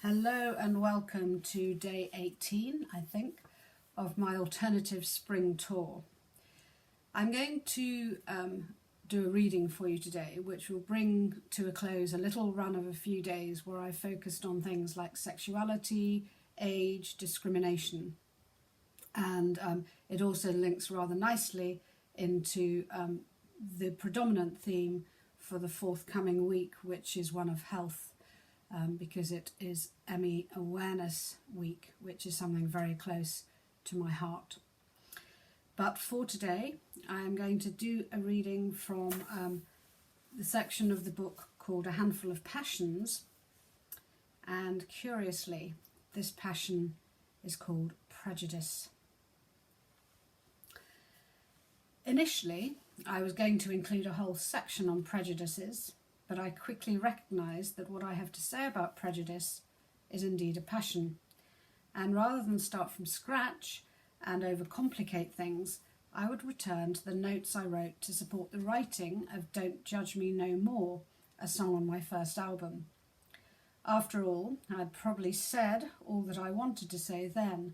Hello and welcome to day 18, I think, of my alternative spring tour. I'm going to do a reading for you today, which will bring to a close a little run of a few days where I focused on things like sexuality, age, discrimination. And it also links rather nicely into the predominant theme for the forthcoming week, which is one of health. Because it is M.E.Awareness week, which is something very close to my heart. But for today, I am going to do a reading from the section of the book called A Handful of Passions. And curiously, this passion is called Prejudice. Initially, I was going to include a whole section on prejudices, but I quickly recognised that what I have to say about prejudice is indeed a passion. And rather than start from scratch and overcomplicate things, I would return to the notes I wrote to support the writing of Don't Judge Me No More, a song on my first album. After all, I'd probably said all that I wanted to say then,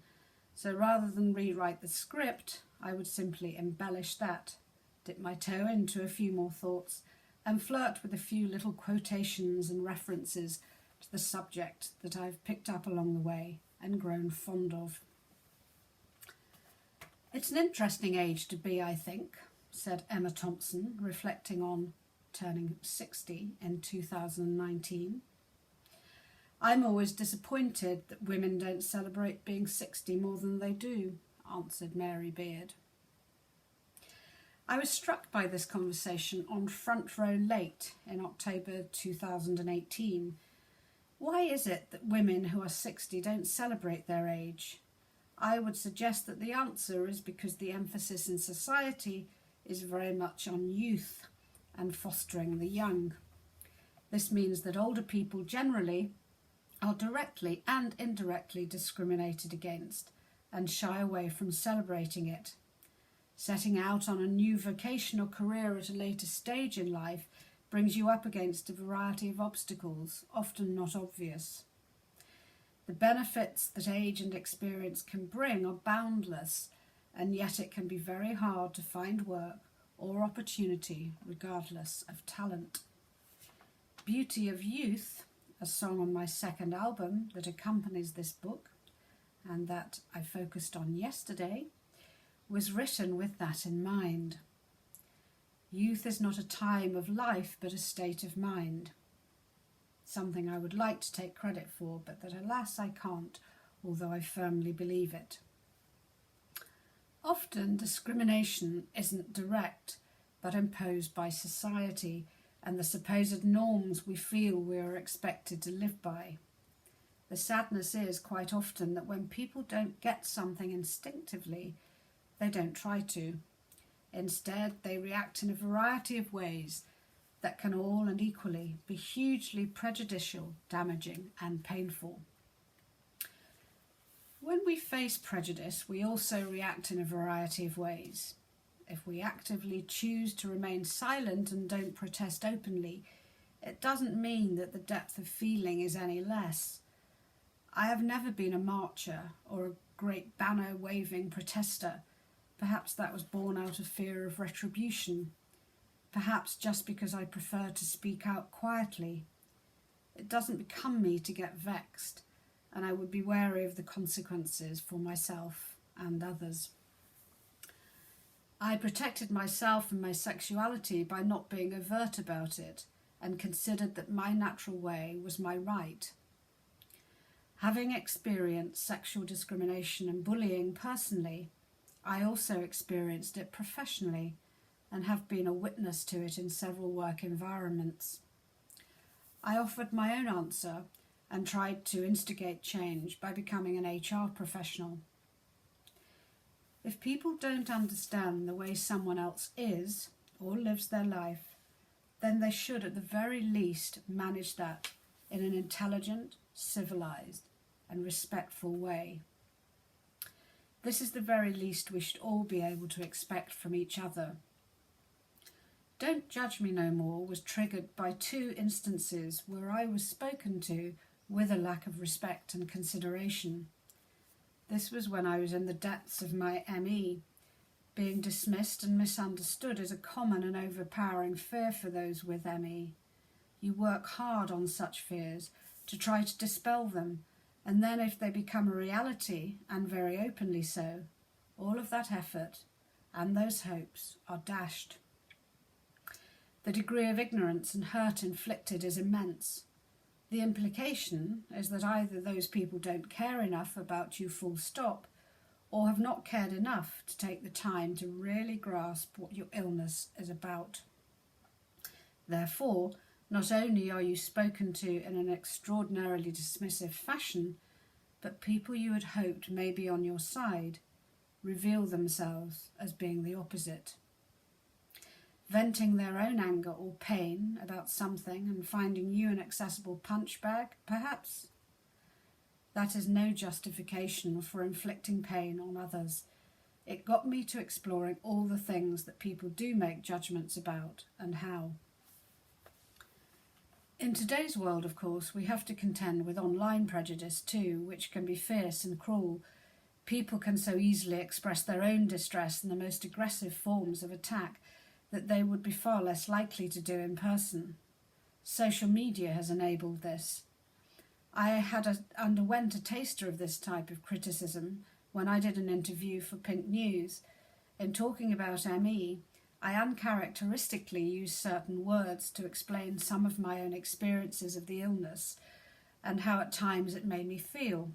so rather than rewrite the script, I would simply embellish that, dip my toe into a few more thoughts, and flirt with a few little quotations and references to the subject that I've picked up along the way and grown fond of. It's an interesting age to be, I think, said Emma Thompson, reflecting on turning 60 in 2019. I'm always disappointed that women don't celebrate being 60 more than they do, answered Mary Beard. I was struck by this conversation on Front Row Late in October 2018. Why is it that women who are 60 don't celebrate their age? I would suggest that the answer is because the emphasis in society is very much on youth and fostering the young. This means that older people generally are directly and indirectly discriminated against and shy away from celebrating it. Setting out on a new vocation or career at a later stage in life brings you up against a variety of obstacles, often not obvious. The benefits that age and experience can bring are boundless, and yet it can be very hard to find work or opportunity regardless of talent. Beauty of Youth, a song on my second album that accompanies this book, and that I focused on yesterday, was written with that in mind. Youth is not a time of life, but a state of mind. Something I would like to take credit for, but that alas I can't, although I firmly believe it. Often discrimination isn't direct, but imposed by society and the supposed norms we feel we are expected to live by. The sadness is quite often that when people don't get something instinctively, they don't try to. Instead, they react in a variety of ways that can all and equally be hugely prejudicial, damaging, and painful. When we face prejudice, we also react in a variety of ways. If we actively choose to remain silent and don't protest openly, it doesn't mean that the depth of feeling is any less. I have never been a marcher or a great banner-waving protester. Perhaps that was born out of fear of retribution. Perhaps just because I prefer to speak out quietly. It doesn't become me to get vexed, and I would be wary of the consequences for myself and others. I protected myself and my sexuality by not being overt about it, and considered that my natural way was my right. Having experienced sexual discrimination and bullying personally, I also experienced it professionally and have been a witness to it in several work environments. I offered my own answer and tried to instigate change by becoming an HR professional. If people don't understand the way someone else is or lives their life, then they should at the very least manage that in an intelligent, civilized, and respectful way. This is the very least we should all be able to expect from each other. Don't Judge Me No More was triggered by two instances where I was spoken to with a lack of respect and consideration. This was when I was in the depths of my M.E. Being dismissed and misunderstood is a common and overpowering fear for those with M.E. You work hard on such fears to try to dispel them, and then if they become a reality, and very openly so, all of that effort and those hopes are dashed. The degree of ignorance and hurt inflicted is immense. The implication is that either those people don't care enough about you full stop, or have not cared enough to take the time to really grasp what your illness is about. Therefore, not only are you spoken to in an extraordinarily dismissive fashion, but people you had hoped may be on your side reveal themselves as being the opposite. Venting their own anger or pain about something and finding you an accessible punch bag, perhaps? That is no justification for inflicting pain on others. It got me to exploring all the things that people do make judgments about and how. In today's world, of course, we have to contend with online prejudice too, which can be fierce and cruel. People can so easily express their own distress in the most aggressive forms of attack that they would be far less likely to do in person. Social media has enabled this. I underwent a taster of this type of criticism when I did an interview for Pink News. In talking about M.E., I uncharacteristically used certain words to explain some of my own experiences of the illness and how at times it made me feel.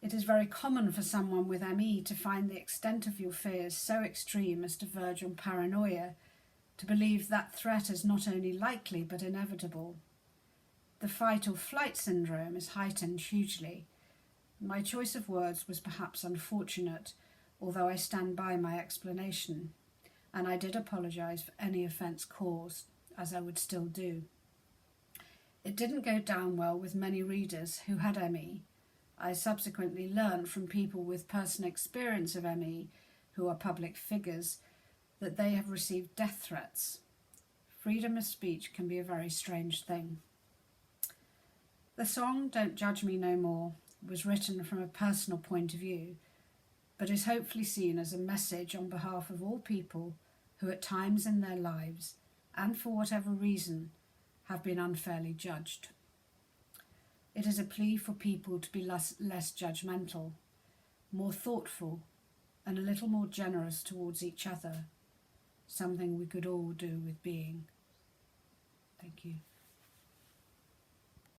It is very common for someone with M.E. to find the extent of your fears so extreme as to verge on paranoia, to believe that threat is not only likely but inevitable. The fight or flight syndrome is heightened hugely. My choice of words was perhaps unfortunate, although I stand by my explanation, and I did apologise for any offence caused, as I would still do. It didn't go down well with many readers who had M.E. I subsequently learned from people with personal experience of M.E., who are public figures, that they have received death threats. Freedom of speech can be a very strange thing. The song Don't Judge Me No More was written from a personal point of view, but is hopefully seen as a message on behalf of all people who at times in their lives, and for whatever reason, have been unfairly judged. It is a plea for people to be less judgmental, more thoughtful, and a little more generous towards each other, something we could all do with being. Thank you.